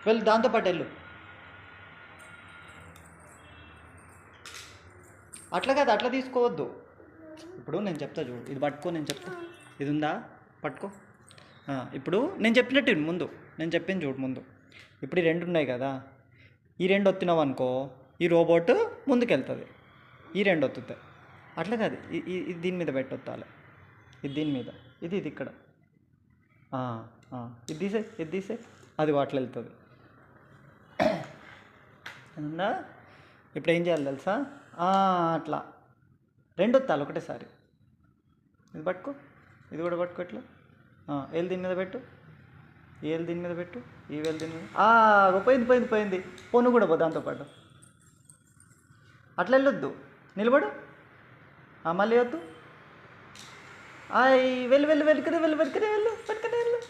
వెళ్ళు, దాంతోపాటు వెళ్ళు. అట్లా కాదు, అట్లా తీసుకోవద్దు. ఇప్పుడు నేను చెప్తా చూడు, ఇది పట్టుకో, నేను చెప్తా. ఇది ఉందా, పట్టుకో. ఇప్పుడు నేను చెప్పినట్టు ముందు, నేను చెప్పింది చూడు ముందు. ఇప్పుడు ఈ రెండు ఉన్నాయి కదా, ఈ రెండు ఒత్తినావు అనుకో, ఈ రోబోట్ ముందుకెళ్తుంది. ఈ రెండు ఒత్తుతాయి. అట్లా కాదు, ఇది దీని మీద పెట్టొత్తాలి. ఇది దీని మీద, ఇది ఇక్కడ. ఇది తీసే, ఇది తీసే, అది వాటిలో వెళ్తుంది. అవునా? ఇప్పుడు ఏం చేయాలి తెలుసా? అట్లా రెండు ఒత్తాలి ఒకటేసారి. ఇది పట్టుకో, ఇది కూడా పట్టుకో. ఇట్లా ఏళ్ళు దీని మీద పెట్టు, ఈ ఏళ్ళు దీని మీద పెట్టు, ఈ వేలు దీని మీద. పోయింది పోయింది పోయింది. పొన్ను కూడా పో దాంతోపాటు. అట్లా వెళ్ళొద్దు, నిలబడు. మళ్ళీ వద్దు. వెళ్ళు వెళ్ళు వెనుకనే వెళ్ళు, వెనుకనే వెళ్ళు, వెనుకనే వెళ్ళు.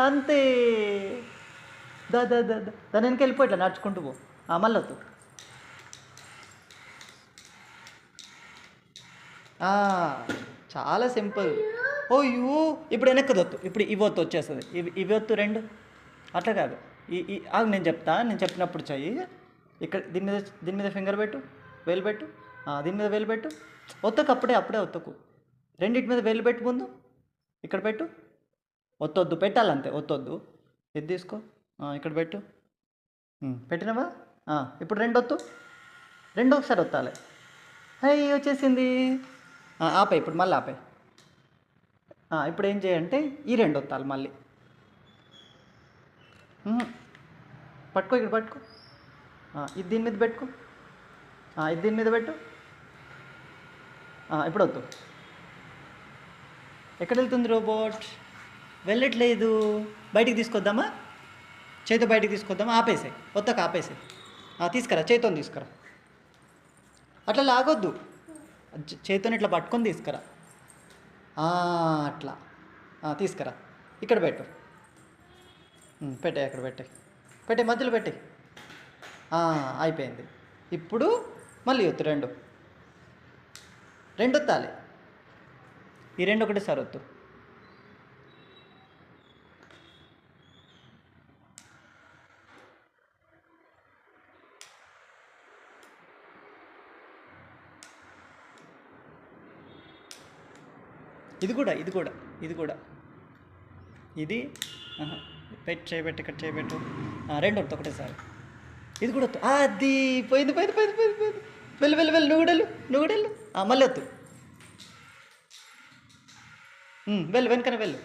అంతే. దాని వెనక వెళ్ళిపో, ఇట్లా నడుచుకుంటూ పో. మళ్ళీ వద్దు. చాలా సింపుల్. యూ ఇప్పుడు వెనక్కదొత్తు. ఇప్పుడు ఇవి వత్తు వచ్చేస్తుంది, ఇవి వత్తు రెండు. అట్లా కాదు, నేను చెప్తా, నేను చెప్పినప్పుడు చెయ్యి. ఇక్కడ దీని మీద ఫింగర్ పెట్టు, వేలు పెట్టు. దీని మీద వేలు పెట్టు. ఒత్తకు అప్పుడే ఒత్తకు. రెండింటి మీద వేలు పెట్టు ముందు. ఇక్కడ పెట్టు. ఒత్తొద్దు, పెట్టాలంతే, ఒత్తొద్దు. ఇది తీసుకో, ఇక్కడ పెట్టు. పెట్టినావా? ఇప్పుడు రెండు ఒత్తు, రెండు ఒకసారి ఒత్తాలి. వచ్చేసింది. ఆపాయి, ఇప్పుడు మళ్ళీ ఆపాయి. ఇప్పుడు ఏం చేయంటే ఈ రెండు ఒత్తాలి మళ్ళీ. పట్టుకో, ఇక్కడ పట్టుకో. ఇది దీని మీద పెట్టుకో, ఇది దీని మీద పెట్టు. ఇప్పుడు వద్దు. ఎక్కడ వెళ్తుంది రోబోట్? వెళ్ళట్లేదు. బయటికి తీసుకొద్దామా? చేతితో బయటికి తీసుకొద్దామా? ఆపేసే, ఒత్తక ఆపేసే. తీసుకురా, చేతితో తీసుకురా. అట్లా లాగొద్దు, చేతితో ఇట్లా పట్టుకొని తీసుకురా. అట్లా తీసుకురా. ఇక్కడ పెట్టు, పెట్టే, అక్కడ పెట్టే, మధ్యలో పెట్టే. అయిపోయింది. ఇప్పుడు మళ్ళీ ఒత్తు, రెండు ఒత్తాలి. ఈ రెండు ఒకటేసారి ఒత్తు. ఇది కూడా ఇది చేయబెట్టు, ఇక్కడ చేయబెట్టు. రెండు వద్దు ఒకటేసారి. ఇది కూడా వద్దు. అది పోయింది. వెళ్ళు. నువ్వు కూడా వెళ్ళు. మళ్ళీ వద్దు. వెళ్ళు, వెనుకనే వెళ్ళు.